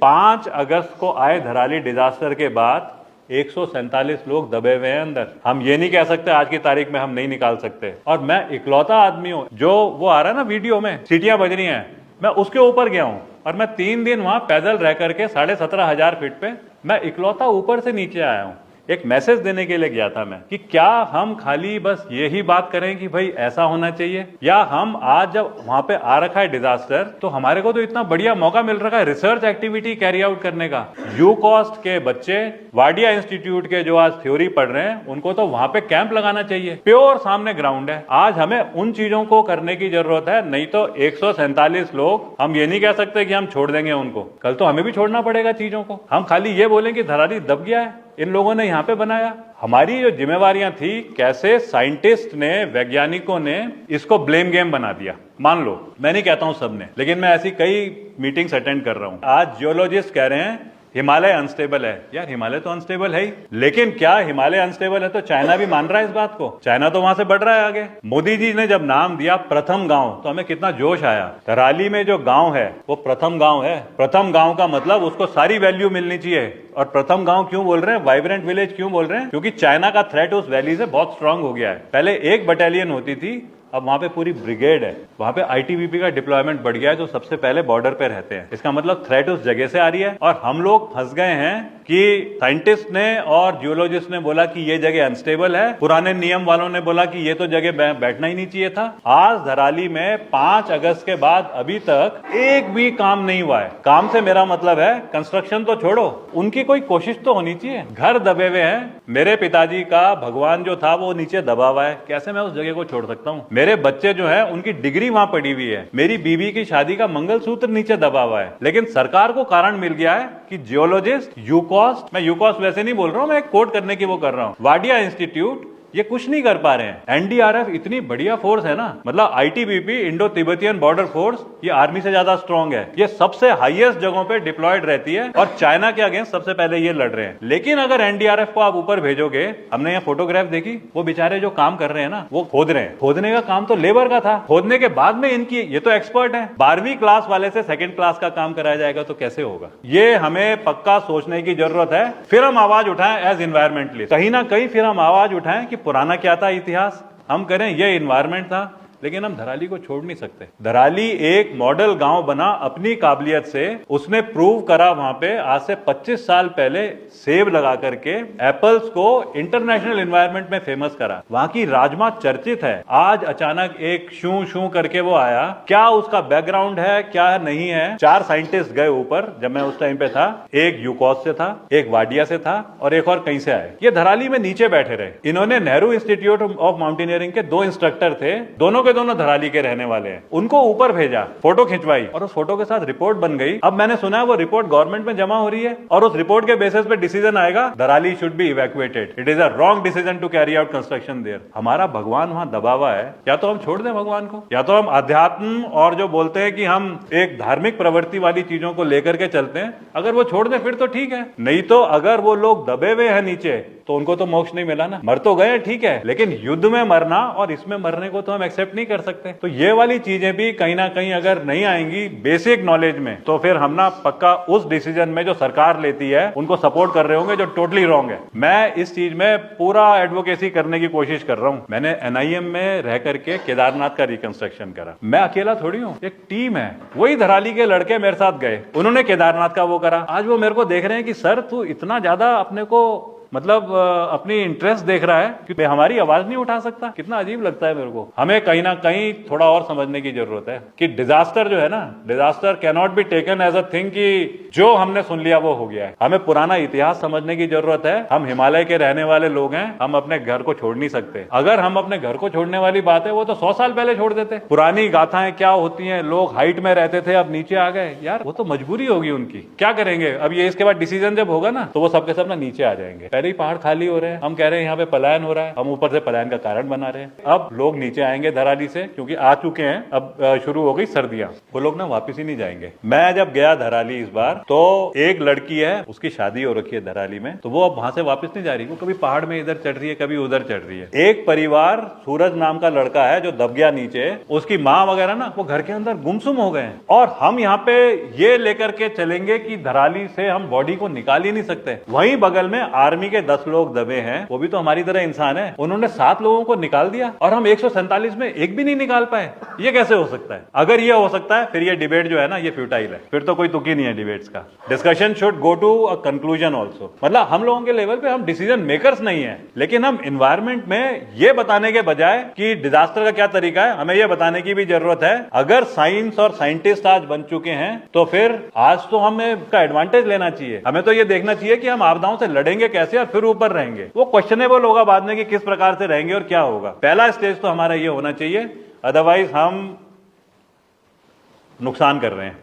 5 अगस्त को आए धराली डिजास्टर के बाद 147 लोग दबे हुए हैं अंदर। हम ये नहीं कह सकते आज की तारीख में हम नहीं निकाल सकते। और मैं इकलौता आदमी हूं जो वो आ रहा है ना वीडियो में, सीटियां बज रही हैं, मैं उसके ऊपर गया हूं और मैं 3 दिन वहां पैदल रह करके 17,500 फीट पे मैं इकलौता ऊपर से नीचे आया हूं। एक मैसेज देने के लिए गया था मैं कि क्या हम खाली बस यही बात करें कि भाई ऐसा होना चाहिए, या हम आज जब वहां पे आ रखा है डिजास्टर तो हमारे को तो इतना बढ़िया मौका मिल रखा है रिसर्च एक्टिविटी कैरी आउट करने का। यूकॉस्ट के बच्चे वाडिया इंस्टीट्यूट के जो आज थ्योरी पढ़ रहे हैं उनको तो वहां पे कैंप लगाना चाहिए। प्योर सामने ग्राउंड है। आज हमें उन चीजों को करने की जरूरत है, नहीं तो 147 लोग, हम ये नहीं कह सकते कि हम छोड़ देंगे उनको, कल तो हमें भी छोड़ना पड़ेगा चीजों को। हम खाली ये बोलें कि धराली दब गया है, इन लोगों ने यहां पे बनाया। हमारी जो जिम्मेवारियां थी, कैसे साइंटिस्ट ने, वैज्ञानिकों ने इसको ब्लेम गेम बना दिया। मान लो, मैं नहीं कहता हूं सबने, लेकिन मैं ऐसी कई मीटिंग्स अटेंड कर रहा हूं। आज जियोलॉजिस्ट कह रहे हैं हिमालय अनस्टेबल है। यार हिमालय तो अनस्टेबल है ही, लेकिन क्या हिमालय अनस्टेबल है तो चाइना भी मान रहा है इस बात को? चाइना तो वहां से बढ़ रहा है आगे। मोदी जी ने जब नाम दिया प्रथम गांव तो हमें कितना जोश आया। धराली में जो गांव है वो प्रथम गांव है। प्रथम गांव का मतलब उसको सारी वैल्यू मिलनी चाहिए। और प्रथम गांव क्यों बोल रहे हैं, वाइब्रेंट विलेज क्यों बोल रहे हैं? क्योंकि चाइना का थ्रेट उस वैली से बहुत स्ट्रांग हो गया है। पहले एक बटालियन होती थी, अब वहां पे पूरी ब्रिगेड है। वहां पे आईटीबीपी का डिप्लॉयमेंट बढ़ गया है, जो सबसे पहले बॉर्डर पे रहते हैं। इसका मतलब थ्रेट उस जगह से आ रही है। और हम लोग फंस गए हैं कि साइंटिस्ट ने और जियोलॉजिस्ट ने बोला कि ये जगह अनस्टेबल है, पुराने नियम वालों ने बोला कि ये तो जगह बैठना ही नहीं चाहिए था। आज धराली में 5 अगस्त के बाद अभी तक एक भी काम नहीं हुआ है। काम से मेरा मतलब है कंस्ट्रक्शन तो छोड़ो, उनकी कोई कोशिश तो होनी चाहिए। घर दबे हुए हैं। मेरे पिताजी का भगवान जो था वो नीचे दबा हुआ है, कैसे मैं उस जगह को छोड़ सकता हूँ? मेरे बच्चे जो है उनकी डिग्री वहां पड़ी हुई है, मेरी बीवी की शादी का मंगलसूत्र नीचे दबा हुआ है। लेकिन सरकार को कारण मिल गया है कि जियोलॉजिस्ट, यूकॉस्ट, मैं यूकॉस्ट वैसे नहीं बोल रहा हूं, मैं एक कोट करने की वो कर रहा हूं, वाडिया इंस्टीट्यूट, ये कुछ नहीं कर पा रहे हैं। एनडीआरएफ इतनी बढ़िया फोर्स है ना, मतलब ITBP, Indo Tibetan border force, ये आर्मी से ज्यादा स्ट्रांग है। ये सबसे हाईएस्ट जगहों पे डिप्लॉयड रहती है और चाइना के अगेंस्ट सबसे पहले ये लड़ रहे हैं। लेकिन अगर एनडीआरएफ को आप ऊपर भेजोगे, हमने यहाँ फोटोग्राफ देखी, वो बेचारे जो काम कर रहे हैं ना, वो खोद रहे हैं। खोदने का काम तो लेबर का था, खोदने के बाद में इनकी, ये तो एक्सपर्ट है। 12वीं क्लास वाले से 2nd क्लास का काम कराया जाएगा तो कैसे होगा? ये हमें पक्का सोचने की जरूरत है। फिर हम आवाज उठाएं एज इन्वायरमेंटलिस्ट, कहीं ना कहीं फिर हम आवाज उठाएं कि पुराना क्या था इतिहास, हम करें ये इन्वायरमेंट था। लेकिन हम धराली को छोड़ नहीं सकते। धराली एक मॉडल गांव बना अपनी काबिलियत से। उसने प्रूव करा वहां पे आज से 25 साल पहले सेब लगा करके एप्पल्स को इंटरनेशनल एनवायरनमेंट में फेमस करा। वहां की राजमा चर्चित है। आज अचानक एक शू शू करके वो आया, क्या उसका बैकग्राउंड है क्या नहीं है? 4 साइंटिस्ट गए ऊपर जब मैं उस टाइम पे था, एक यूकॉस से था, एक वाडिया से था और एक और कहीं से आए। ये धराली में नीचे बैठे रहे। इन्होंने नेहरू इंस्टीट्यूट ऑफ माउंटेनियरिंग के 2 इंस्ट्रक्टर थे, दोनों धराली के रहने वाले हैं। उनको ऊपर भेजा, फोटो खिंचवाई और उस फोटो के साथ रिपोर्ट बन गई। अब मैंने सुना है वो रिपोर्ट गवर्नमेंट में जमा हो रही है और उस रिपोर्ट के बेसिस पे डिसीजन आएगा Dharali should be evacuated. It is a wrong decision to carry out construction there. हमारा भगवान वहां दबा हुआ है। या तो हम छोड़ दें भगवान को, या तो हम अध्यात्म और जो बोलते हैं कि हम एक धार्मिक प्रवृत्ति वाली चीजों को लेकर के चलते हैं, अगर वो छोड़ दें फिर तो ठीक है। नहीं तो अगर वो लोग दबे हुए हैं नीचे तो उनको तो मोक्ष नहीं मिला ना। मर तो गए ठीक है, लेकिन युद्ध में मरना और इसमें मरने को तो हम एक्सेप्ट नहीं कर सकते। तो ये वाली चीजें भी कहीं ना कहीं अगर नहीं आएंगी बेसिक नॉलेज में, तो फिर हम ना पक्का उस डिसीजन में जो सरकार लेती है उनको सपोर्ट कर रहे होंगे जो टोटली रॉन्ग है। मैं इस चीज में पूरा एडवोकेसी करने की कोशिश कर रहा हूं। मैंने एनआईएम में रह करके केदारनाथ का रिकंस्ट्रक्शन करा। मैं अकेला थोड़ी हूं, एक टीम है। वही धराली के लड़के मेरे साथ गए, उन्होंने केदारनाथ का वो करा। आज वो मेरे को देख रहे हैं कि सर तू इतना ज्यादा अपने को मतलब अपनी इंटरेस्ट देख रहा है कि हमारी आवाज नहीं उठा सकता। कितना अजीब लगता है मेरे को। हमें कहीं ना कहीं थोड़ा और समझने की जरूरत है कि डिजास्टर जो है ना, disaster can not be taken as a thing कि जो हमने सुन लिया वो हो गया है। हमें पुराना इतिहास समझने की जरूरत है। हम हिमालय के रहने वाले लोग हैं, हम अपने घर को छोड़ नहीं सकते। अगर हम अपने घर को छोड़ने वाली बात है, वो तो 100 साल पहले छोड़ देते। पुरानी गाथाएं क्या होती हैं, लोग हाइट में रहते थे अब नीचे आ गए, यार वो तो मजबूरी होगी उनकी, क्या करेंगे अब? ये इसके बाद डिसीजन जब होगा ना तो वो सबके सब ना नीचे आ जाएंगे। रहे हैं पहाड़ खाली हो रहे हैं, हम कह रहे हैं यहाँ पे पलायन हो रहा है, हम ऊपर से पलायन का कारण बना रहे हैं। अब लोग नीचे आएंगे धराली से, क्योंकि आ चुके हैं, अब शुरू हो गई सर्दियां, वो लोग ना वापस ही नहीं जाएंगे। मैं जब गया धराली इस बार, तो एक लड़की है, उसकी शादी हो रखी है धराली में, तो वो अब वहां से वापस नहीं जा रही, वो कभी पहाड़ में इधर चढ़ रही है, कभी उधर चढ़ रही है। एक परिवार, सूरज नाम का लड़का है जो दब गया नीचे, उसकी माँ वगैरह ना वो घर के अंदर गुमसुम हो गए हैं, और हम यहाँ पे ये लेकर के चलेंगे कि धराली से हम बॉडी को निकाल ही नहीं सकते। वहीं बगल में आर्मी के 10 लोग दबे हैं, वो भी तो हमारी तरह इंसान है, उन्होंने 7 लोगों को निकाल दिया और हम 147 में एक भी नहीं निकाल पाए। ये कैसे हो सकता है? अगर ये हो सकता है फिर ये डिबेट जो है ना ये फ्यूटाइल है, फिर तो कोई तुक ही नहीं है डिबेट्स का। Discussion should go to a conclusion also. मतलब हम लोगों के लेवल पे हम डिसीजन मेकर्स नहीं है, लेकिन हम इन्वायरमेंट में ये बताने के बजाय कि डिजास्टर का क्या तरीका है, हमें ये बताने की भी जरूरत है। अगर साइंस और साइंटिस्ट आज बन चुके हैं तो फिर आज तो हमें इसका एडवांटेज लेना चाहिए। हमें तो ये देखना चाहिए कि हम आपदाओं से लड़ेंगे कैसे और फिर ऊपर रहेंगे। वो क्वेश्चनेबल होगा बाद में कि किस प्रकार से रहेंगे और क्या होगा। पहला स्टेज तो हमारा ये होना चाहिए, अदरवाइज हम नुकसान कर रहे हैं।